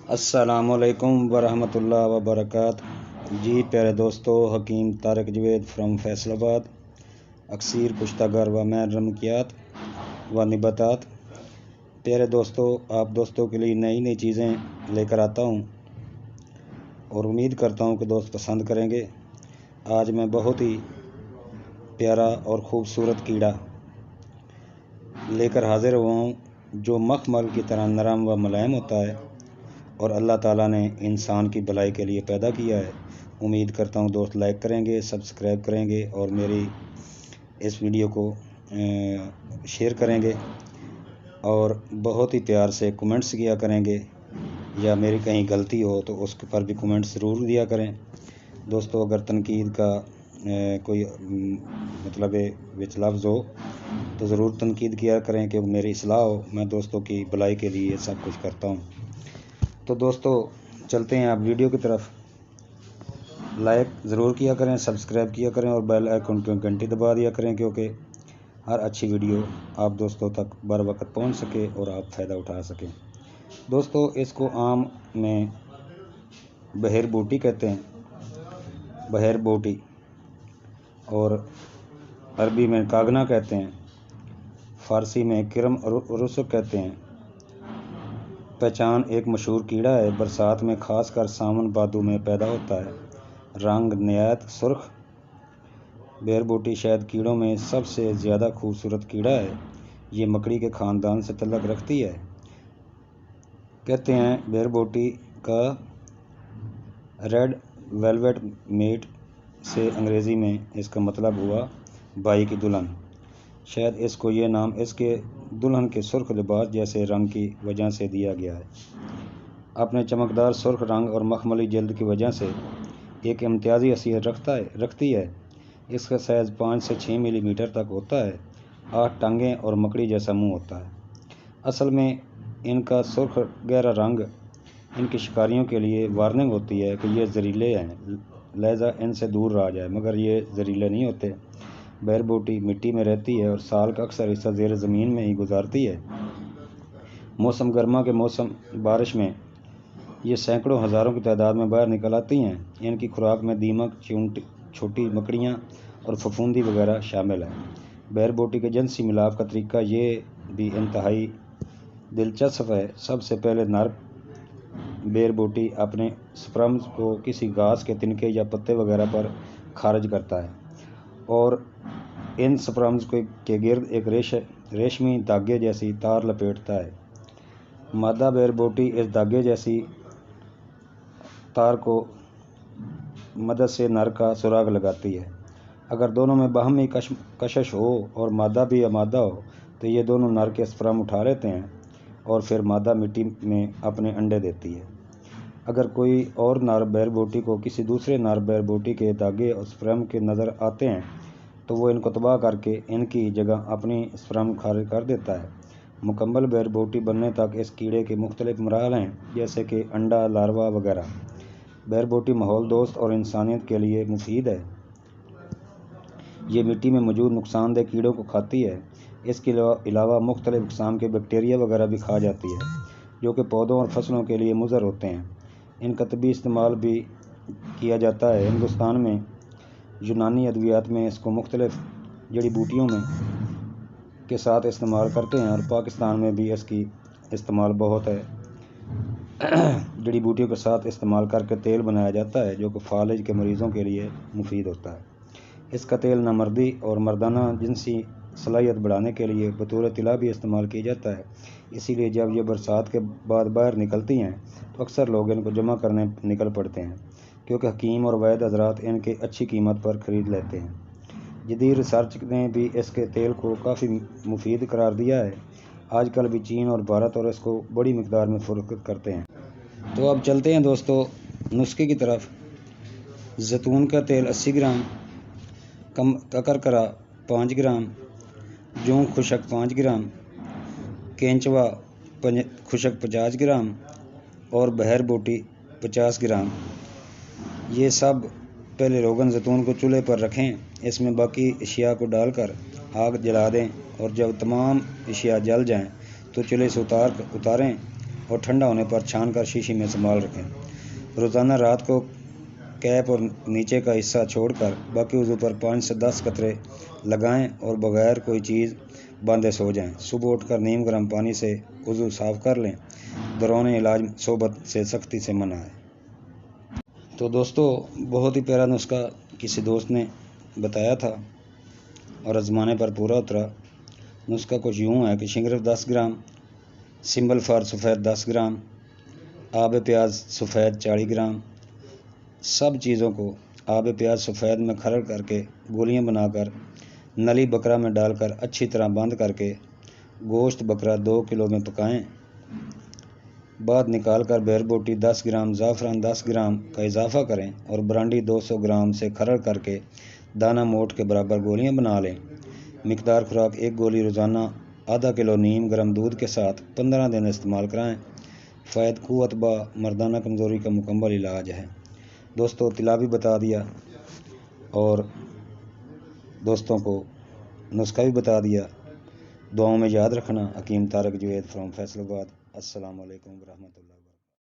السلام علیکم ورحمۃ اللہ وبرکاتہ۔ جی پیارے دوستو، حکیم طارق جوید فرام فیصل آباد، اکثیر کشتہ گر و میں رمکیات و نباتات۔ پیارے دوستو، آپ دوستوں کے لیے نئی نئی چیزیں لے کر آتا ہوں اور امید کرتا ہوں کہ دوست پسند کریں گے۔ آج میں بہت ہی پیارا اور خوبصورت کیڑا لے کر حاضر ہوا ہوں جو مخمل کی طرح نرم و ملائم ہوتا ہے اور اللہ تعالیٰ نے انسان کی بھلائی کے لیے پیدا کیا ہے۔ امید کرتا ہوں دوست لائک کریں گے، سبسکرائب کریں گے اور میری اس ویڈیو کو شیئر کریں گے اور بہت ہی پیار سے کمنٹس کیا کریں گے، یا میری کہیں غلطی ہو تو اس پر بھی کمنٹ ضرور دیا کریں۔ دوستو، اگر تنقید کا کوئی مطلب وچ لفظ ہو تو ضرور تنقید کیا کریں کہ میری اصلاح ہو۔ میں دوستوں کی بھلائی کے لیے سب کچھ کرتا ہوں۔ تو دوستو چلتے ہیں آپ ویڈیو کی طرف۔ لائک ضرور کیا کریں، سبسکرائب کیا کریں اور بیل آئیکن کی گھنٹی دبا دیا کریں، کیونکہ ہر اچھی ویڈیو آپ دوستوں تک بر وقت پہنچ سکے اور آپ فائدہ اٹھا سکیں۔ دوستو، اس کو عام میں بہر بوٹی کہتے ہیں، بہر بوٹی، اور عربی میں کاگنا کہتے ہیں، فارسی میں کرم رسک کہتے ہیں۔ پہچان: ایک مشہور کیڑا ہے، برسات میں خاص کر ساون بھادو میں پیدا ہوتا ہے۔ رنگ: نہایت سرخ۔ بہر بوٹی شاید کیڑوں میں سب سے زیادہ خوبصورت کیڑا ہے۔ یہ مکڑی کے خاندان سے تعلق رکھتی ہے۔ کہتے ہیں بہر بوٹی کا ریڈ ویلویٹ میٹ سے انگریزی میں اس کا مطلب ہوا بھائی کی دلہن۔ شاید اس کو یہ نام اس کے دلہن کے سرخ لباس جیسے رنگ کی وجہ سے دیا گیا ہے۔ اپنے چمکدار سرخ رنگ اور مخملی جلد کی وجہ سے ایک امتیازی حیثیت رکھتی ہے۔ اس کا سائز 5 سے 6 ملی میٹر تک ہوتا ہے۔ 8 ٹانگیں اور مکڑی جیسا منہ ہوتا ہے۔ اصل میں ان کا سرخ گہرا رنگ ان کی شکاریوں کے لیے وارننگ ہوتی ہے کہ یہ زہریلے ہیں، لہذا ان سے دور رہا جائے، مگر یہ زہریلے نہیں ہوتے۔ بہر بوٹی مٹی میں رہتی ہے اور سال کا اکثر حصہ زیر زمین میں ہی گزارتی ہے۔ موسم گرما کے موسم بارش میں یہ سینکڑوں ہزاروں کی تعداد میں باہر نکل آتی ہیں۔ ان کی خوراک میں دیمک، چھوٹی مکڑیاں اور پھپھوندی وغیرہ شامل ہیں۔ بہر بوٹی کے جنسی ملاپ کا طریقہ یہ بھی انتہائی دلچسپ ہے۔ سب سے پہلے نر بہر بوٹی اپنے سپرمز کو کسی گھاس کے تنکے یا پتے وغیرہ پر خارج کرتا ہے اور ان سپرمز کے گرد ایک ریشمی دھاگے جیسی تار لپیٹتا ہے۔ مادہ بہر بوٹی اس دھاگے جیسی تار کو مدد سے نر کا سراغ لگاتی ہے۔ اگر دونوں میں باہمی کشش ہو اور مادہ بھی آمادہ ہو تو یہ دونوں نر کے سپرم اٹھا لیتے ہیں اور پھر مادہ مٹی میں اپنے انڈے دیتی ہے۔ اگر کوئی اور نر بہر بوٹی کو کسی دوسرے نر بہر بوٹی کے دھاگے اور سپرم کے نظر آتے ہیں تو وہ ان کو تباہ کر کے ان کی جگہ اپنی سپرم خارج کر دیتا ہے۔ مکمل بہر بوٹی بننے تک اس کیڑے کے مختلف مراحل ہیں، جیسے کہ انڈا، لاروا وغیرہ۔ بہر بوٹی ماحول دوست اور انسانیت کے لیے مفید ہے۔ یہ مٹی میں موجود نقصان دہ کیڑوں کو کھاتی ہے۔ اس کے علاوہ مختلف اقسام کے بیکٹیریا وغیرہ بھی کھا جاتی ہے، جو کہ پودوں اور فصلوں کے لیے مضر ہوتے ہیں۔ ان کا طبی استعمال بھی کیا جاتا ہے۔ ہندوستان میں یونانی ادویات میں اس کو مختلف جڑی بوٹیوں کے ساتھ استعمال کرتے ہیں اور پاکستان میں بھی اس کی استعمال بہت ہے۔ جڑی بوٹیوں کے ساتھ استعمال کر کے تیل بنایا جاتا ہے جو کہ فالج کے مریضوں کے لیے مفید ہوتا ہے۔ اس کا تیل نامردی اور مردانہ جنسی صلاحیت بڑھانے کے لیے بطور طلا بھی استعمال کیا جاتا ہے۔ اسی لیے جب یہ برسات کے بعد باہر نکلتی ہیں تو اکثر لوگ ان کو جمع کرنے نکل پڑتے ہیں، کیونکہ حکیم اور وید حضرات ان کے اچھی قیمت پر خرید لیتے ہیں۔ جدید ریسرچ نے بھی اس کے تیل کو کافی مفید قرار دیا ہے۔ آج کل بھی چین اور بھارت اور اس کو بڑی مقدار میں فروخت کرتے ہیں۔ تو اب چلتے ہیں دوستو نسخے کی طرف۔ زیتون کا تیل 80 گرام، ککرکرا 5 گرام، جون خشک 5 گرام، کینچوا خشک 50 گرام اور بہر بوٹی 50 گرام۔ یہ سب پہلے روغن زیتون کو چولہے پر رکھیں، اس میں باقی اشیاء کو ڈال کر آگ جلا دیں اور جب تمام اشیاء جل جائیں تو چولہے سے اتاریں اور ٹھنڈا ہونے پر چھان کر شیشی میں سنبھال رکھیں۔ روزانہ رات کو کیپ اور نیچے کا حصہ چھوڑ کر باقی وضو پر 5 سے 10 قطرے لگائیں اور بغیر کوئی چیز باندھے سو جائیں۔ صبح اٹھ کر نیم گرم پانی سے وضو صاف کر لیں۔ دوران علاج صحبت سے سختی سے منع ہے۔ تو دوستو، بہت ہی پیارا نسخہ کسی دوست نے بتایا تھا اور آزمانے پر پورا اترا۔ نسخہ کچھ یوں ہے کہ شنگرف 10 گرام، سمبل فار سفید 10 گرام، آب پیاز سفید 40 گرام، سب چیزوں کو آب پیاز سفید میں کھرل کر کے گولیاں بنا کر نلی بکرا میں ڈال کر اچھی طرح بند کر کے گوشت بکرا 2 کلو میں پکائیں۔ بعد نکال کر بیر بوٹی 10 گرام، زعفران 10 گرام کا اضافہ کریں اور برانڈی 200 گرام سے کھرل کر کے دانہ موٹ کے برابر گولیاں بنا لیں۔ مقدار خوراک 1 گولی روزانہ آدھا کلو نیم گرم دودھ کے ساتھ 15 دن استعمال کرائیں۔ فائد قوت با مردانہ کمزوری کا مکمل علاج ہے۔ دوستوں، اطلاع بھی بتا دیا اور دوستوں کو نسخہ بھی بتا دیا۔ دعاؤں میں یاد رکھنا۔ حکیم طارق جوید فرام فیصل آباد۔ السلام علیکم ورحمۃ اللہ۔